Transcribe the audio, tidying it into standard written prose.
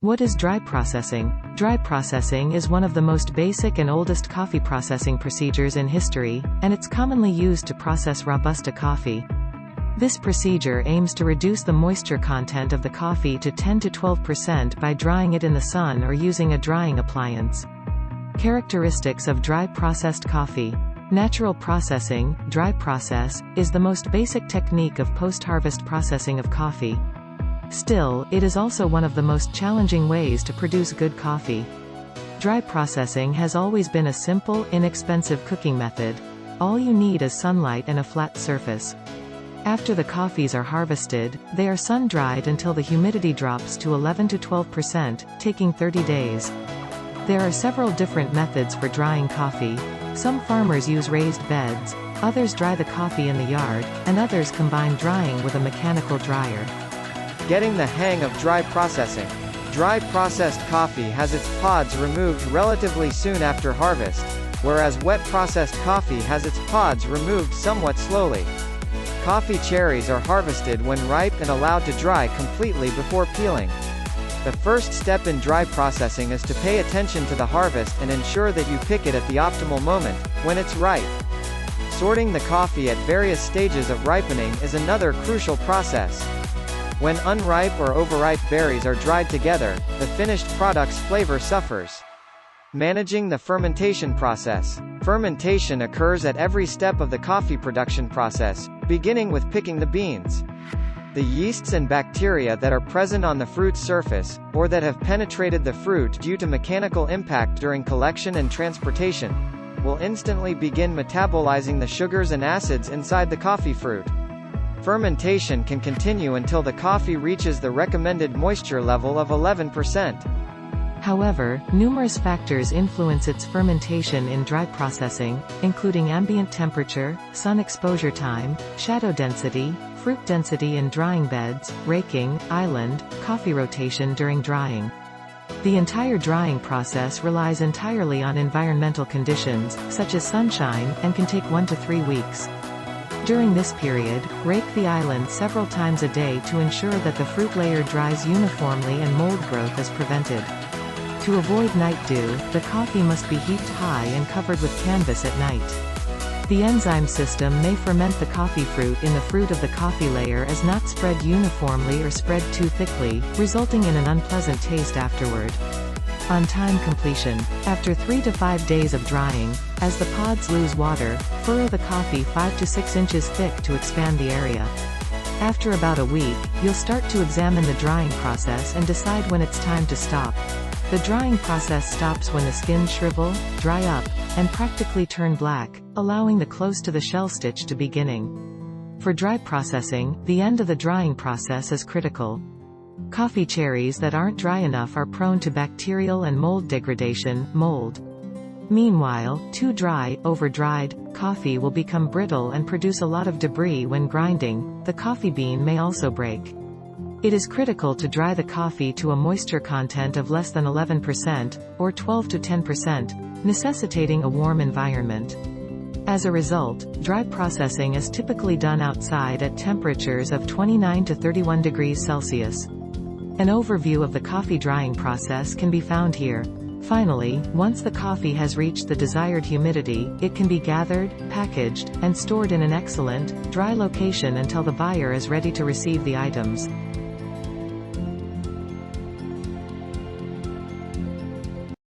What is dry processing? Dry processing is one of the most basic and oldest coffee processing procedures in history, and it's commonly used to process Robusta coffee. This procedure aims to reduce the moisture content of the coffee to 10 to 12% by drying it in the sun or using a drying appliance. Characteristics of dry processed coffee. Natural processing, dry process, is the most basic technique of post-harvest processing of coffee. Still, it is also one of the most challenging ways to produce good coffee. Dry processing has always been a simple, inexpensive cooking method. All you need is sunlight and a flat surface. After the coffees are harvested, they are sun-dried until the humidity drops to 11 to 12%, taking 30 days. There are several different methods for drying coffee. Some farmers use raised beds, others dry the coffee in the yard, and others combine drying with a mechanical dryer. Getting the hang of dry processing. Dry processed coffee has its pods removed relatively soon after harvest, whereas wet processed coffee has its pods removed somewhat slowly. Coffee cherries are harvested when ripe and allowed to dry completely before peeling. The first step in dry processing is to pay attention to the harvest and ensure that you pick it at the optimal moment, when it's ripe. Sorting the coffee at various stages of ripening is another crucial process. When unripe or overripe berries are dried together, the finished product's flavor suffers. Managing the fermentation process. Fermentation occurs at every step of the coffee production process, beginning with picking the beans. The yeasts and bacteria that are present on the fruit's surface, or that have penetrated the fruit due to mechanical impact during collection and transportation, will instantly begin metabolizing the sugars and acids inside the coffee fruit. Fermentation can continue until the coffee reaches the recommended moisture level of 11%. However, numerous factors influence its fermentation in dry processing, including ambient temperature, sun exposure time, shadow density, fruit density in drying beds, raking, island, coffee rotation during drying. The entire drying process relies entirely on environmental conditions, such as sunshine, and can take 1 to 3 weeks. During this period, rake the island several times a day to ensure that the fruit layer dries uniformly and mold growth is prevented. To avoid night dew, the coffee must be heaped high and covered with canvas at night. The enzyme system may ferment the coffee fruit in the fruit of the coffee layer as not spread uniformly or spread too thickly, resulting in an unpleasant taste afterward. On-time completion. After 3 to 5 days of drying, as the pods lose water, furrow the coffee 5 to 6 inches thick to expand the area. After about a week, you'll start to examine the drying process and decide when it's time to stop. The drying process stops when the skins shrivel, dry up, and practically turn black, allowing the close to the shell stitch to beginning. For dry processing, the end of the drying process is critical. Coffee cherries that aren't dry enough are prone to bacterial and mold degradation, mold. Meanwhile, too dry, over-dried, coffee will become brittle and produce a lot of debris when grinding. The coffee bean may also break. It is critical to dry the coffee to a moisture content of less than 11%, or 12 to 10%, necessitating a warm environment. As a result, dry processing is typically done outside at temperatures of 29 to 31 degrees Celsius. An overview of the coffee drying process can be found here. Finally, once the coffee has reached the desired humidity, it can be gathered, packaged, and stored in an excellent, dry location until the buyer is ready to receive the items.